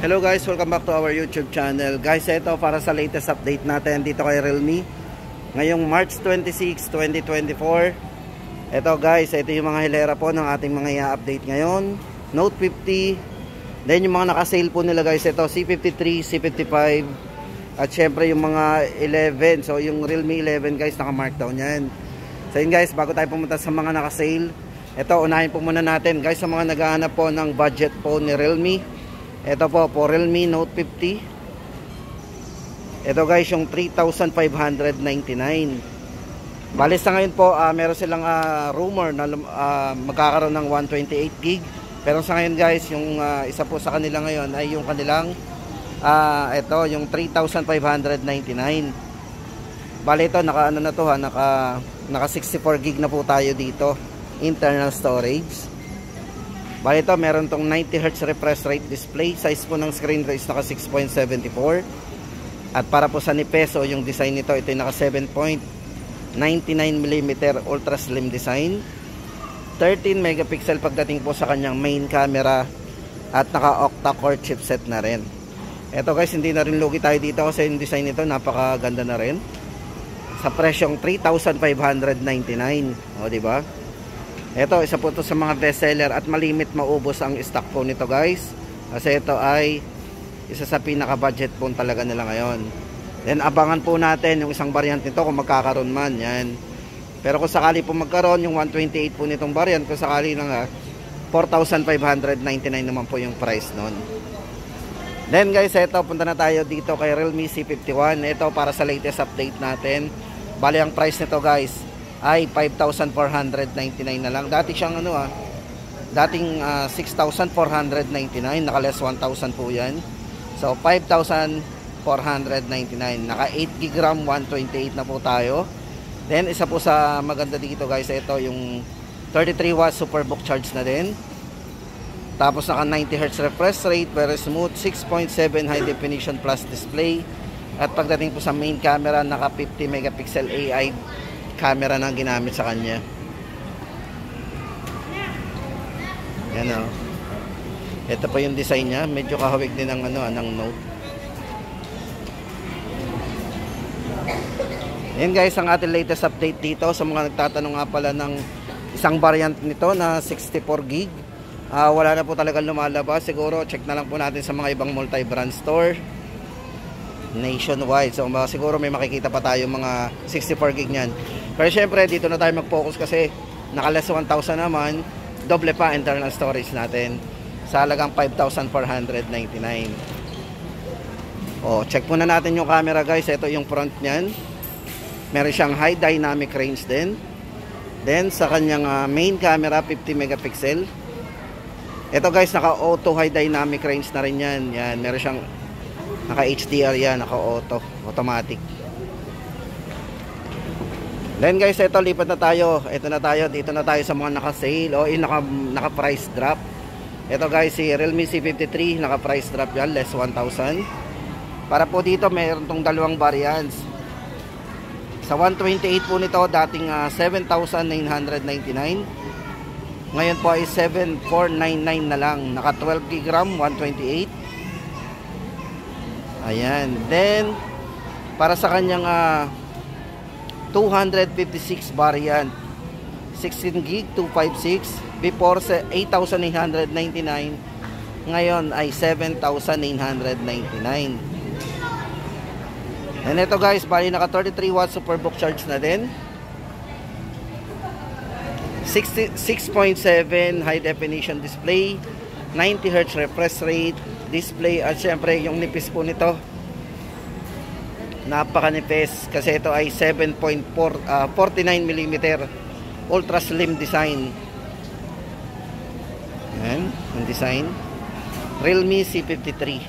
Hello guys, welcome back to our YouTube channel. Guys, ito para sa latest update natin dito kay Realme. Ngayong March 26, 2024. Ito guys, ito yung mga hilera po ng ating mga i-update ngayon. Note 50. Then yung mga naka-sale po nila guys, ito C53, C55. At syempre yung mga 11. So yung Realme 11 guys, naka-markdown yan. So yun guys, bago tayo pumunta sa mga naka-sale, ito unahin po muna natin guys sa mga naghahanap po ng budget phone ni Realme. Ito po Realme Note 50. Ito guys yung 3,599. Bali sa ngayon po meron silang rumor na magkakaroon ng 128GB. Pero sa ngayon guys yung isa po sa kanila ngayon ay yung kanilang ito yung 3,599. Bali ito naka ano na to naka 64GB na po tayo dito internal storage. Bali ito, meron tong 90Hz refresh rate display. Size po ng screen is naka 6.74. At para po sa ni peso, yung design nito, ito yung naka 7.99mm ultra slim design. 13 megapixel pagdating po sa kanyang main camera. At naka octa-core chipset na rin. Ito guys, hindi na rin lugi tayo dito kasi yung design nito napakaganda na rin. Sa presyong 3,599. O, diba? Ito, isa po ito sa mga bestseller at malimit maubos ang stock po nito guys. Kasi ito ay isa sa pinaka-budget phone talaga nila ngayon. Then abangan po natin yung isang variant nito kung magkakaroon man. Yan. Pero kung sakali po magkaroon yung 128 po nitong variant, kung sakali lang 4,599 naman po yung price nun. Then guys, ito, punta na tayo dito kay Realme C51. Ito para sa latest update natin. Bali ang price nito guys ay 5,499 na lang. Dati siyang dating 6,499, naka less 1,000 po yan. So 5,499, naka 8GB RAM, 128 na po tayo. Then isa po sa maganda dito guys, ito yung 33W superbook charge na din. Tapos naka 90Hz refresh rate, very smooth, 6.7 high definition plus display. At pagdating po sa main camera, naka 50 megapixel AI camera na ginamit sa kanya. Yan o. Ito pa yung design niya. Medyo kahawig din ng ng Note. Yan guys ang ating latest update dito. Sa mga nagtatanong nga pala ng isang variant nito na 64GB. Wala na po talagang lumalabas. Siguro check na lang po natin sa mga ibang multi-brand store nationwide. So siguro may makikita pa tayo mga 64GB nyan. Pero syempre dito na tayo mag-focus kasi naka less 1,000 naman, doble pa internal storage natin sa halagang 5,499. Check muna natin yung camera guys. Ito yung front niyan. Meron siyang high dynamic range din. Then sa kanyang main camera 50 megapixel. Ito guys naka auto high dynamic range na rin yan. Yan, meron siyang naka HDR yan, naka auto, automatic. Then guys, ito lipat na tayo. Ito na tayo, dito na tayo sa mga naka-sale o naka price drop. Ito guys, si Realme C53 naka price drop yan, less 1,000. Para po dito, mayroon tong dalawang variants. Sa 128 po nito, dating 7,999. Ngayon po ay 7,499 na lang. Naka 12GB RAM, 128. Ayan. Then, para sa kanyang 256 variant, 16GB 256, before sa 8,999, ngayon ay 7,999. And ito guys, bali naka 33W superbook charge na din, 6.7 high definition display, 90Hz refresh rate display. At syempre yung nipis po nito, napakanipis kasi ito ay 7.49mm ultra slim design. Yan ang design. Realme C53.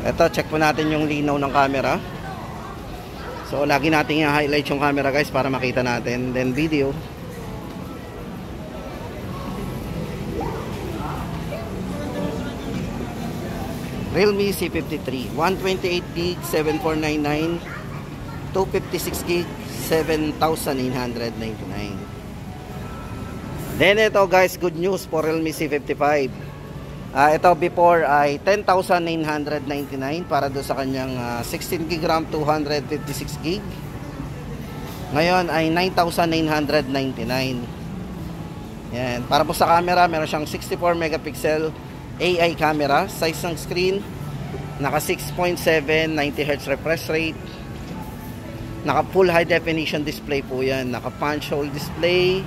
Ito, check po natin yung linaw ng camera. So lagi natin i-highlight yung camera guys para makita natin. Then video. Realme C53 128GB 7499, 256GB 7,999. Then ito guys, good news for Realme C55. Ito before ay 10,999 para do sa kanyang 16 GB RAM 256 GB. Ngayon ay 9,999. Yan, para po sa camera, meron siyang 64 megapixel AI camera, size ng screen naka 6.7 90Hz refresh rate. Naka full high definition display po yan, naka punch hole display,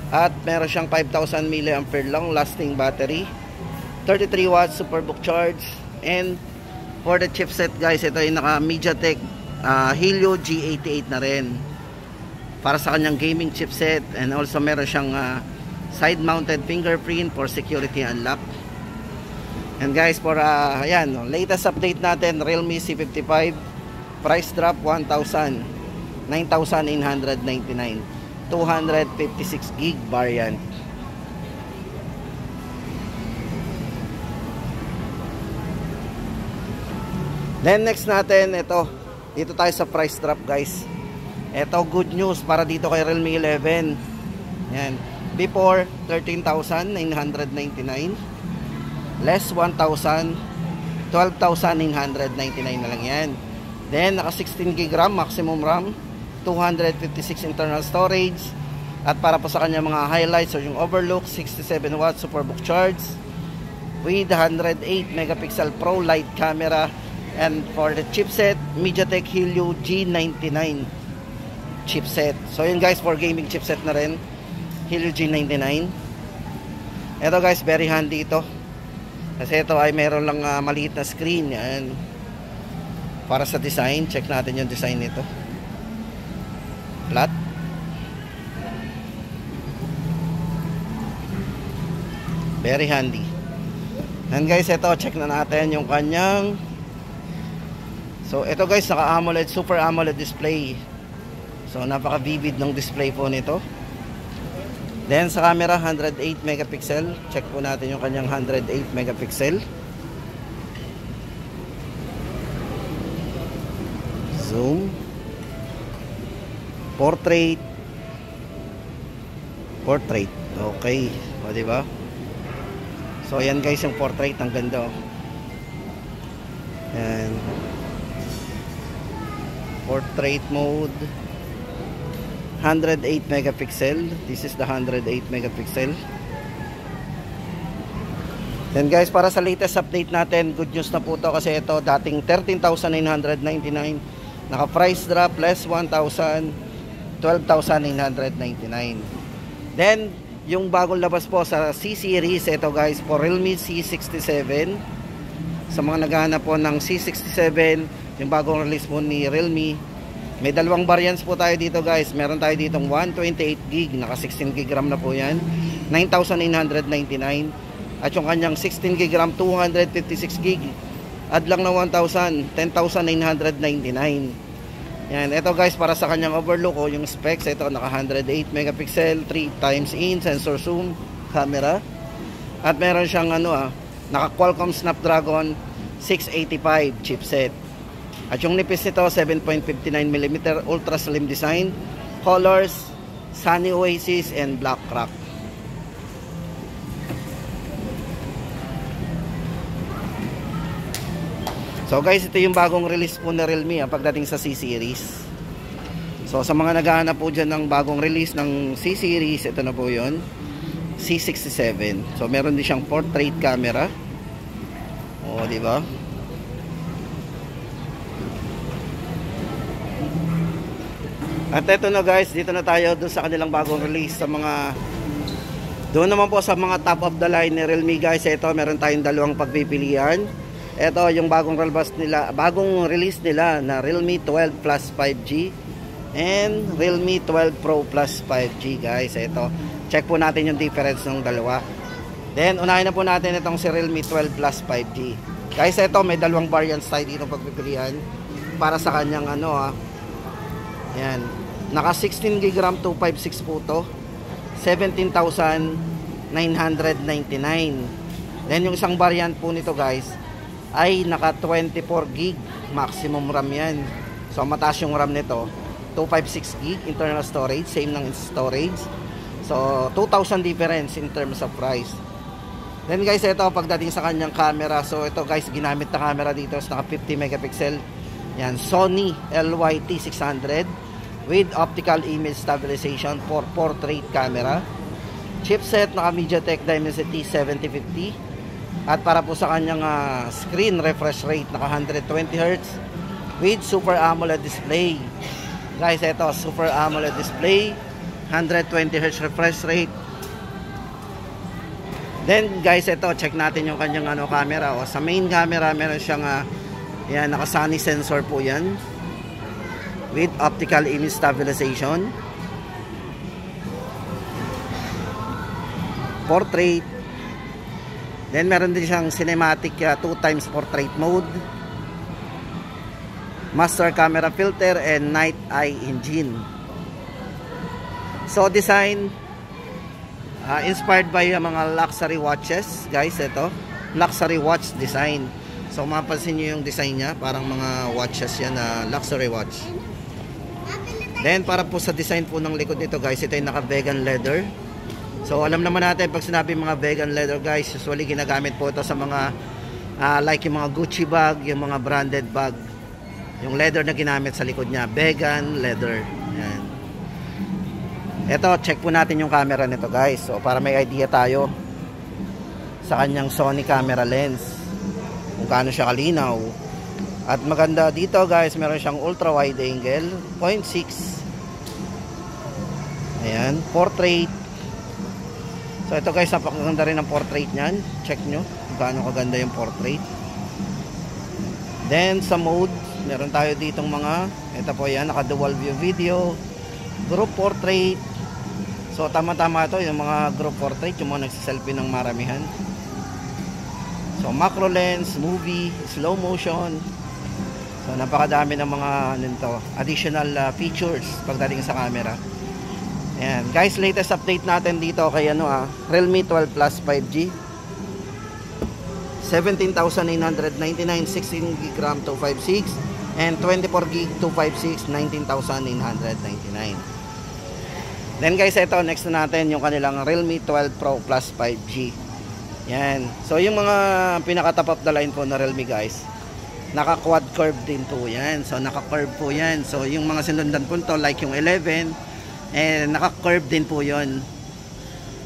at meron siyang 5,000 mAh long lasting battery, 33 watts superbook charge. And for the chipset guys, ito ay naka MediaTek Helio G88 na rin para sa kanyang gaming chipset. And also meron siyang side mounted fingerprint for security unlock. And guys, for ayan, latest update natin, Realme C55 price drop 9,999, 256 gig variant. Then next natin, dito tayo sa price drop guys. Ito good news para dito kay Realme 11. Yan, before 13,999, less 1,000, 12,999 na lang yan. Then naka 16 GB RAM maximum RAM, 256 internal storage, at para po sa kanya mga highlights or yung overlook, 67 watts superbook charge with 108 megapixel pro light camera. And for the chipset, MediaTek Helio G99 chipset. So yun guys, for gaming chipset na rin, Helio G99. Ito guys, very handy ito kasi ito ay meron lang maliit na screen. Yan, para sa design. Check natin yung design nito, flat. Very handy. And guys, ito check na natin yung kanyang, so ito guys, naka AMOLED, super AMOLED display. So napaka vivid ng display po nito. Then sa camera, 108 megapixel. Check po natin yung kanyang 108 megapixel. Zoom, portrait. Okay, o diba? So ayan guys, yung portrait, ang ganda. And portrait mode, 108 megapixel. This is the 108 megapixel. Then guys, para sa latest update natin, good news na po to kasi ito dating 13,999, naka price drop less 1,000, 12,999. Then yung bagong labas po sa C series, ito guys, for Realme C67. Sa mga naghahanap po ng C67, yung bagong release po ni Realme, may dalawang variants po tayo dito guys. Meron tayo ditong 128 gig, naka 16 gig RAM na po yan, 9,999. At yung kanyang 16 gig RAM 256 gig, add lang na 1,000, 10,999. Yan, ito guys, para sa kanyang overlook o yung specs, ito naka 108 megapixel, 3 times in sensor zoom camera. At meron siyang naka Qualcomm Snapdragon 685 chipset. At yung nipis nito, 7.59mm, ultra slim design, colors, Sunny Oasis and Black Rock. So guys, ito yung bagong release po na Realme pagdating sa C series. So sa mga naghahanap po dyan ng bagong release ng C series, ito na po yun, C67. So meron din siyang portrait camera. O, diba? At ito na guys, dito na tayo dun sa kanilang bagong release. Sa mga, doon naman po sa mga top of the line ni Realme guys, ito meron tayong dalawang pagpipilian. Ito yung bagong release nila na Realme 12 Plus 5G and Realme 12 Pro Plus 5G guys. Ito, check po natin yung difference ng dalawa. Then unahin na po natin itong si Realme 12 Plus 5G. Guys, ito may dalawang variants tayo dito pagpipilian para sa kanyang yan, naka 16 gig RAM 256 po to, 17,999. Then yung isang variant po nito guys ay naka 24 gig maximum RAM yan. So mataas yung RAM nito, 256 gig internal storage, same ng storage. So 2,000 difference in terms of price. Then guys, ito pagdating sa kanyang camera. So ito guys, ginamit na camera dito is naka 50 megapixel. Yan, Sony LYT600 with optical image stabilization for portrait camera. Chipset naka MediaTek Dimensity 7050. At para po sa kanyang screen refresh rate naka 120 Hz with Super AMOLED display. Guys, ito Super AMOLED display, 120 Hz refresh rate. Then guys, ito check natin yung kanyang camera. O, sa main camera meron siyang yan, naka Sony sensor po yan with optical image stabilization, portrait. Then meron din siyang cinematic 2x portrait mode, master camera filter, and night eye engine. So design inspired by mga luxury watches guys. Ito luxury watch design. So mapansin nyo yung design nya, parang mga watches yan na luxury watch. Then para po sa design po ng likod nito guys, ito yung naka vegan leather. So alam naman natin pag sinabi mga vegan leather guys, usually ginagamit po ito sa mga like yung mga Gucci bag, yung mga branded bag. Yung leather na ginamit sa likod niya, vegan leather. Yan. Ito, check po natin yung camera nito guys. So para may idea tayo sa kanyang Sony camera lens, kung gaano siya kalinaw. At maganda dito guys, meron siyang ultra wide angle 0.6. Ayan, portrait. So ito guys, napakaganda rin ang portrait niyan. Check nyo kung gaano kaganda yung portrait. Then sa mode, meron tayo ditong mga, ito po yan, naka dual view video, group portrait. So tama-tama ito, yung mga group portrait, yung mga nagsiselfie ng maramihan. So macro lens, movie, slow motion. So napakadami ng mga additional features pagdating sa camera. Ayan, guys, latest update natin dito kay Realme 12 Plus 5G. 17,999, 16GB RAM 256, and 24GB 256, 19,999. Then guys, ito next na natin yung kanilang Realme 12 Pro Plus 5G. Yan. So yung mga pinaka-top of the line po na Realme guys, naka quad curve din po yan. So naka curve po yan. So yung mga sinundan po to like yung 11, naka curve din po yon.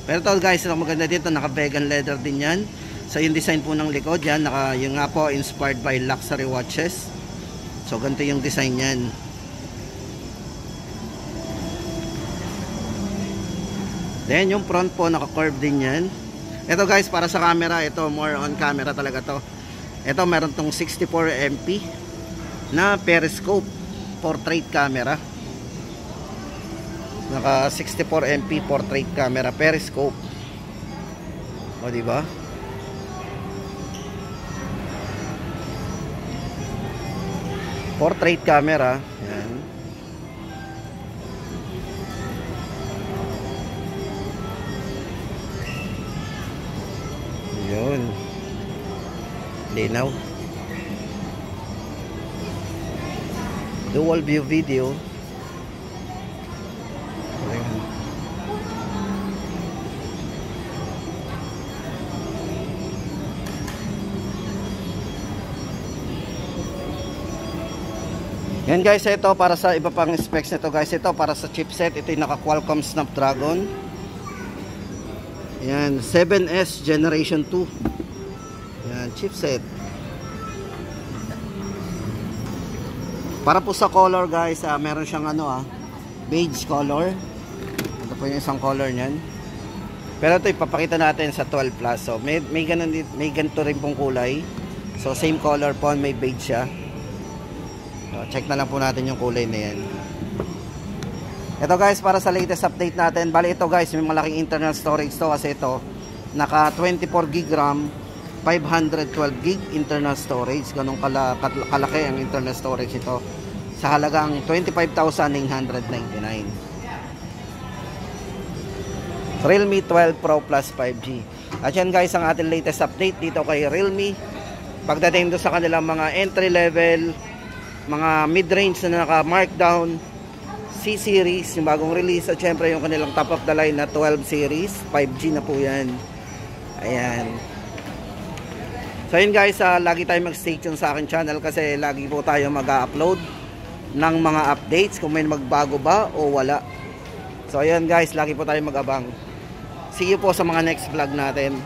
Pero to guys, ang maganda dito, naka vegan leather din yan. So yung design po ng likod yan, yung nga po inspired by luxury watches. So ganito yung design yan. Then yung front po, naka curve din yan. Ito guys, para sa camera, ito more on camera talaga to. Ito meron tong 64MP na periscope portrait camera. Naka 64MP portrait camera periscope. O di ba? Portrait camera. Yan. Yun. Linaw. Dual view video. Yan guys, ito para sa iba pang specs nito guys. Ito para sa chipset, ito yung naka Qualcomm Snapdragon. Yan, 7S Generation 2. Yan, chipset. Para po sa color guys, meron siyang beige color. Ito po yung isang color niyan. Pero ito ipapakita natin sa 12 Plus. So may ganito rin pong kulay. So same color po, may beige siya. So, check na lang po natin yung kulay na yan. Ito guys, para sa latest update natin. Bali ito guys, may malaking internal storage to. Kasi ito, naka 24GB RAM, 512GB internal storage. Ganong kalaki ang internal storage ito. Sa halagang 25,999. Realme 12 Pro Plus 5G. At yan guys, ang ating latest update dito kay Realme. Pagdating doon sa kanilang mga entry level, mga mid-range na naka-markdown, C-Series, yung bagong release, at syempre yung kanilang top of the line na 12 series, 5G na po yan. Ayan. So yun guys, lagi tayo mag-stay tuned sa akin channel kasi lagi po tayo mag-upload ng mga updates kung may magbago ba o wala. So ayan guys, lagi po tayo mag-abang. See you po sa mga next vlog natin.